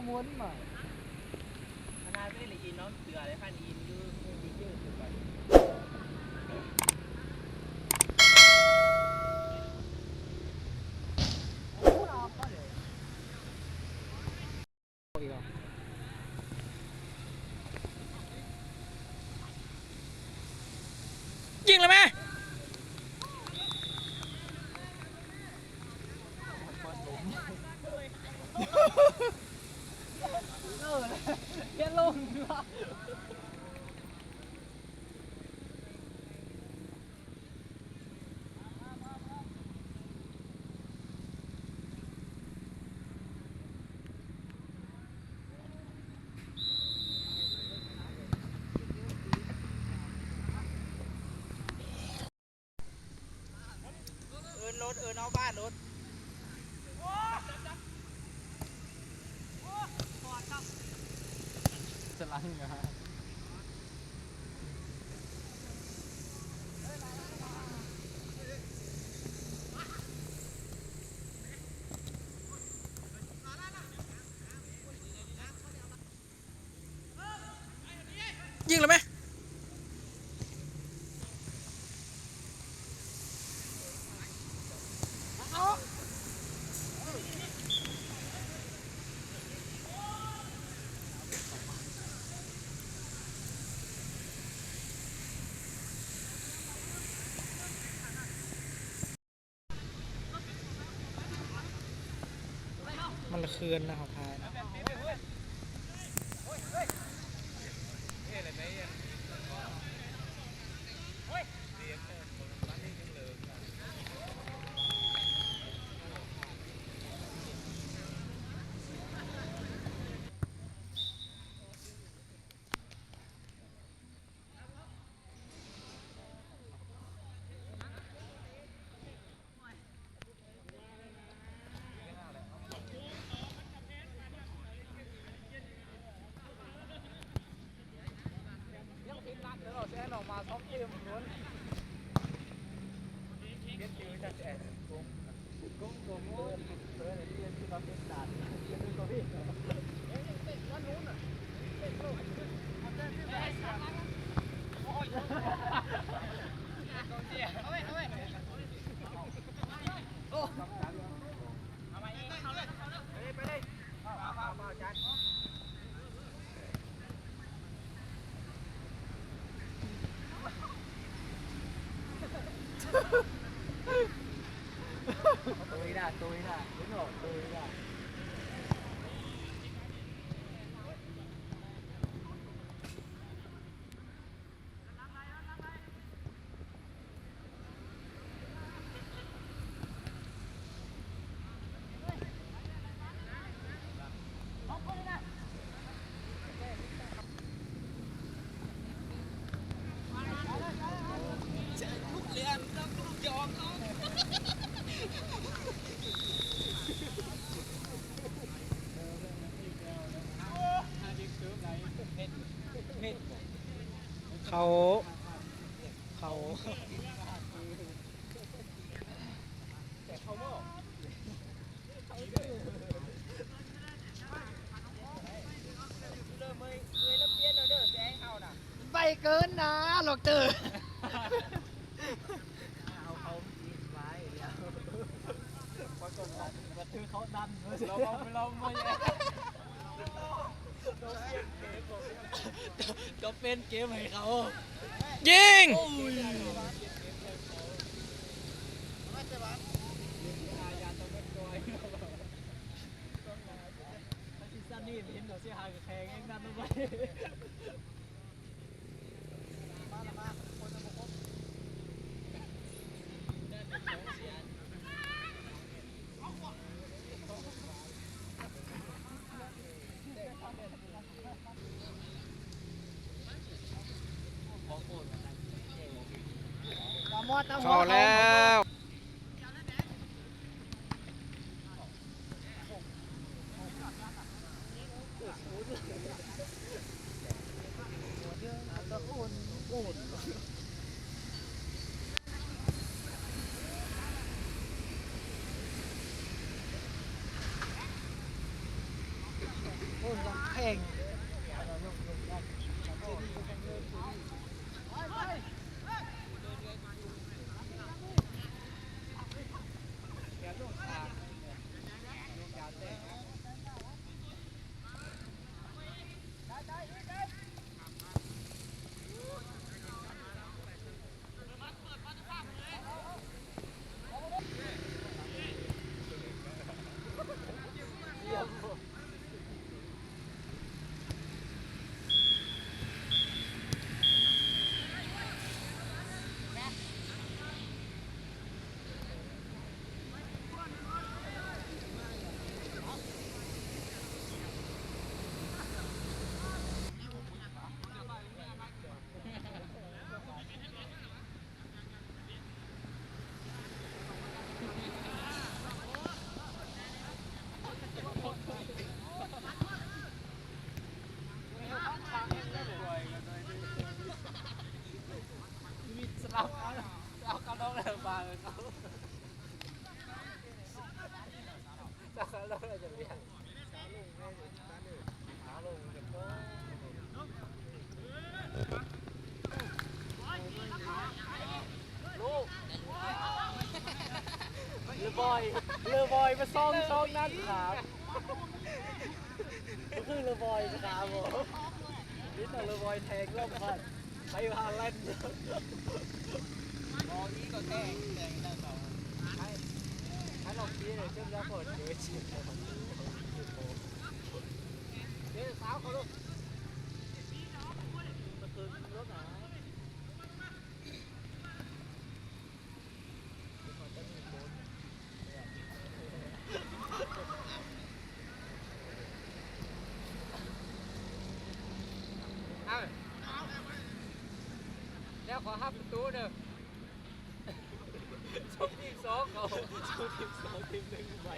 ม้วนมาขนาดไม่ได้อินน้องเสือเลยพันอินยูยูชื่อถูกไปยิงเลยไหมเย็นลงว่ะรถเอาบ้านรถสลังนะฮะยิงเลยไหมมันละคืนนะครับพายออกมาท็อปเกมล้วนเก็ตจืดจะแจกกุ้งตัวม้วนเพื่อนเรียนที่เราเป็นด่านเรียนตัวพี่วันนู้นอ่ะตัวนี้นะไม่หลอกตัวนี้นะเขาไปเกินนะหลอกเจอเอาเขาไว้แล้วพอจนมาถือเขาดันเราไม่ก็เป็นเกมให้เขายิงนี่เห็นเราเสียหายกับแข่งเองนั่นไปเข้าแล้ว งเราก็ต้องเริ่มมาเลยเขาเราจะเรียนขาลงจะโค้ลูกเรือบอยมาซ่องนั่นครับก็คือเรือบอยนะครับผมนี่แต่เรือบอยแทงล่มพัดไปพาเล่นมองนี้ก็แทงได้ต่อถ้าลองชี้เลยเชื่อมยาผลเดี๋ยวฉีดเดี๋ยวสาวเขาลูกมาคืนรถหนาแล้วขอห้าประตูเด้อชมทีมสองเขาชมทีมสองทีมหนึ่งไว้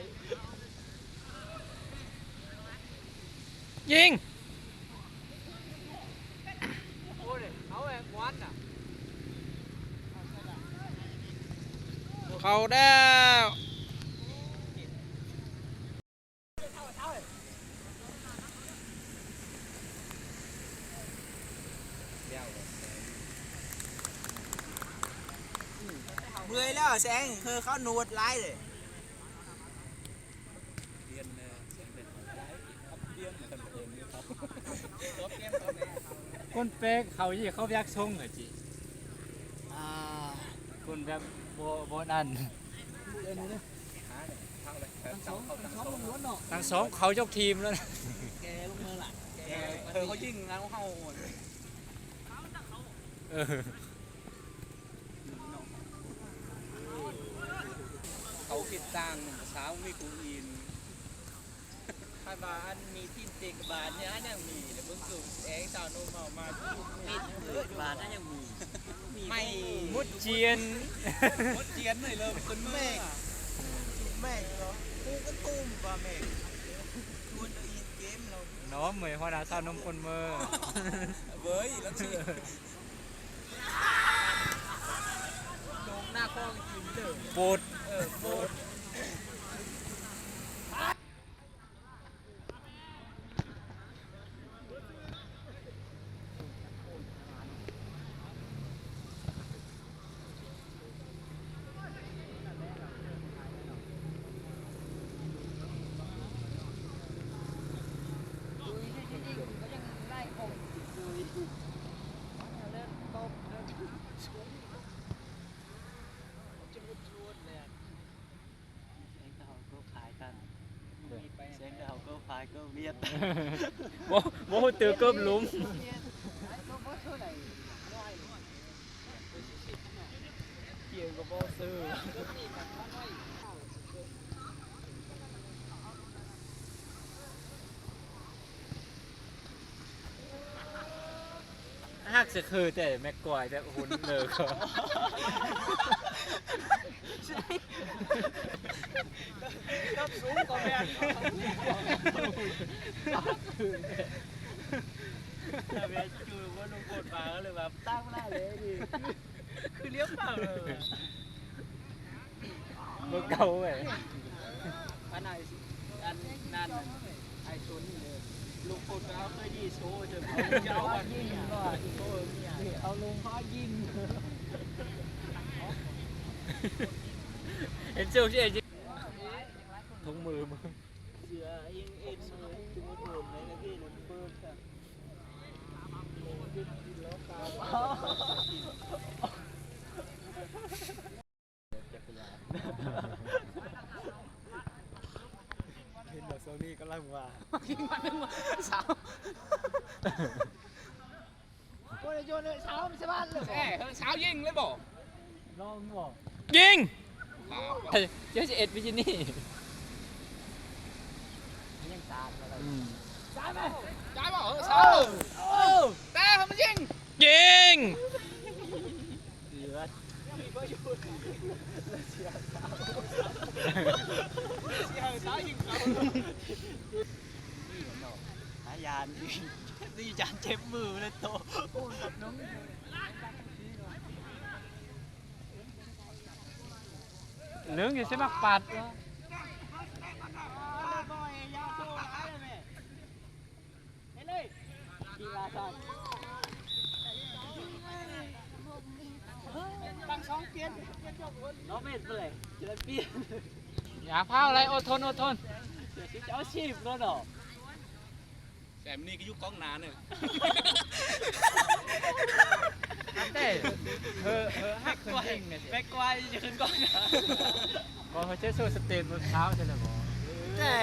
ยิง โอ้ยเขาแอบวันอ่ะ เข้าแล้ว เมื่อยแล้วแสงคือเขาหนวดไล่เลย คนเป๊กเขายี่เขาอยากชงเหรอจีคนแบบโบนั่นทั้งสองเขายกทีมแล้วนะ แกลูกมือหลังแกเขายิงงานเขา เขาคิดตั้งเช้ามีกูอินถ้าบ้านมีที่เด็กบ้านเนี่ยยังมีเดี๋ยวมึงสูบเองสาวนุ่มเอามามีบ้านนั่นยังมีไม่ มุดเจียน มดเจียนหน่อยเลยคนแม่แม่เหรอกูก็ตุ้มป่ะแม่ชวนอินเกมเรา น้องเหมยหัวหน้าสาวนมคนเมื่อ เว้ยแล้วสิโด่งหน้าคล้องกินเด้อ โปด โบดก็เวียด โมตือเกิบลุมเกี่ยวกับโบซื้อหักเสือคือแต่แม็กกวายแต่หุ่นเลยก็ต้องสูงกว่าแม่แต่แม่คือว่าลุงกดมาก็เลยแบบตั้งหน้าเลยดิคือเลี้ยวเปล่าเลยเมื่อเก่าเว้ยอันไหนอันนั่น ไอ้ตัวนี้เลยลุงพลก็เอาเคยดีโชว์จน เอาวันยิงก็โอ้ยเนี่ยเอาลงเขายิง เห็นเจ้าเจ๊ ถุงมือมึง เสือยิงเอ็นจุดโดนในนาทีนึงเพิ่มค่ะ เห็นแบบโซนี่ก็ลังว่า ยิงมาหนึ่งสาว โอ้ยโยนเลยเช้าไม่ใช่บ้านเลย แม่สาวยิงเลยบอก ลองบอก ยิง เจ้าจะเอ็ดวิจินี่ ยังตาดอะไร สาวไหมสาวบอกสาวแต่เขามันยิง ยิง เลือด สาวยิงเขา หายานนี่จานเจ็บมือเลยโต เหลืองอยู่ใช่ไหมปัด กีฬาศาสตร์ตั้งสองเปลี่ยนน้องเมธไปเลยจะเปลี่ยน อย่าเผาอะไรอดทนอดทน เดี๋ยวจะเอาชีพแล้วเนาะ แต่นี่ก็ยุคกล้องนานเนี่ย เต้หักขึ้นยิงเนี่ย แบกไวจะขึ้นก่อนนะ พอเขาใช้โซ่สเตนบนเท้าใช่ไหมบอ แต่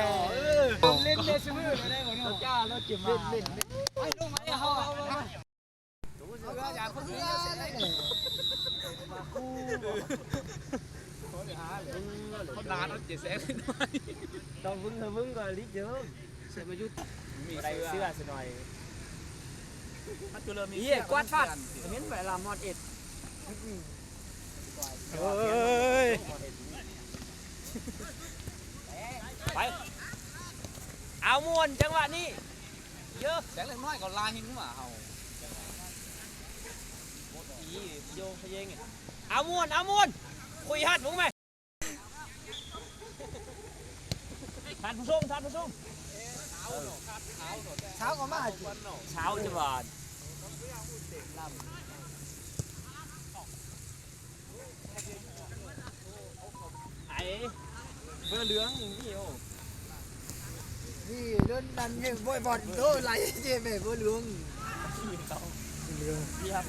เล่นเล่นซื้อมาได้หมดเนาะจ้าเราเก็บมาเล่นไอ้ลูกมาเนี่ยเขาอยากคนเดียวอะไรเนี่ยมาคู่ เขานานแล้ว700,000เลยหน่อย ต้องวึ้งก่อนลิเยอะ เสียมายุทธ์มี อะไรเสื้อสหน่อย มันจุลมี เหี้ยกวาดฟาดเห็นเวลามอดเอ็ด เฮ้ย ไปเอามวนจังหวะนี้เยอะ แสงเล็กน้อยก็ลาหิ้งมาเฮา อีโยงขยงเอามวนคุยฮัดมึงไหมทานผู้ชมเช้าก็มาเช้าจะบาดไอ้เบอร์เหลืองนี่โอ้ นี่เดินดันยังบ่อยบอลโตไหลเจ๊แม่บ่หลวง พี่ครับ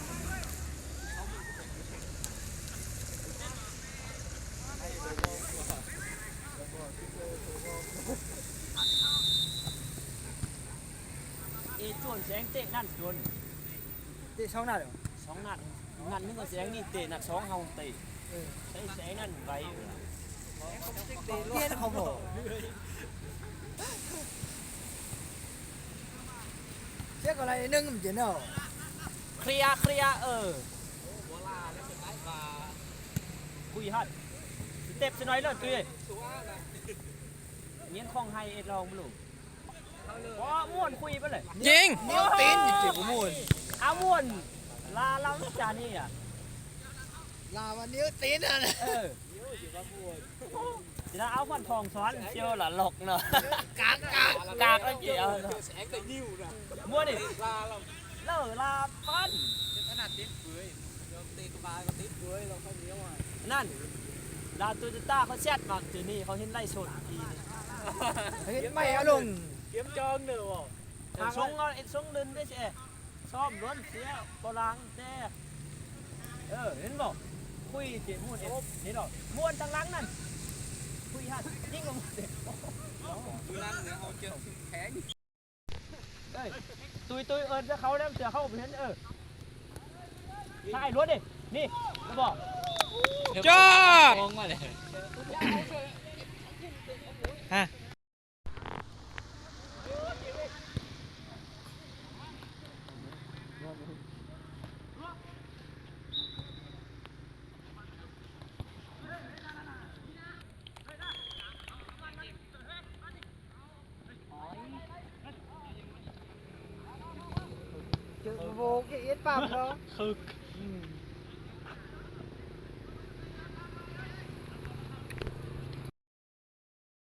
จวนแสงเตะนั่นจวน ที่ช่องหน้าเหรอ สองนัดนัดนึงก็แสงนี่เตะนัดสองเฮาเตะใช้แสงนั่นไว้ เตี้ยนเขาบอกเจ๊กอะไรนึ่งมันจะเนาะ เคลียร์คุยฮัดเต็บสน้อยเลยตุ้ยเงี้ยคลองไฮเอ็ดลองบลูว้าม่วนคุยไปเลย ยิง นิ้วตีนจะเจ็บกูมูล อาม่วนลาเราจานี่อ่ะ ลาวันนิ้วตีนอ่ะนะ จะเอามันทองซ้อนเชียวหล่ะหลอกเนาะ กาก แล้วเกี่ยว แสงแต่ยิ้วนะ ม่วนดิ ลาเรา เลิกลาปั้น ขนาดติดเปื่อยเราตีกระบาลก็ติดเปื่อยเราเข้าเนี้ยวอ่ะ นั่นลาตูจิต้าเขาแชทมาทีนี่เขาเห็นไล่ชนทีนี่ เห็นไหมอารมณ์ เก็บจองเด้อบ่ชงเอาชงลืนได้ใช่ซ้อมล้วนเสียบลังแต่เห็นบ่คุยเจ็บม่วนเห็นหรอม่วนทางหลังนั่นคุยฮะยิ่งกว่าม่วนเด็ก คือนั่นเนี่ยเขาเจอแข็ง ตุยจะเขาแล้วเสือเขาเห็นใช่รถดินี่แล้วบอก จอด มองมาเลย ฮะ เจอโบกเอ็ดปั๊มเนาะ คึก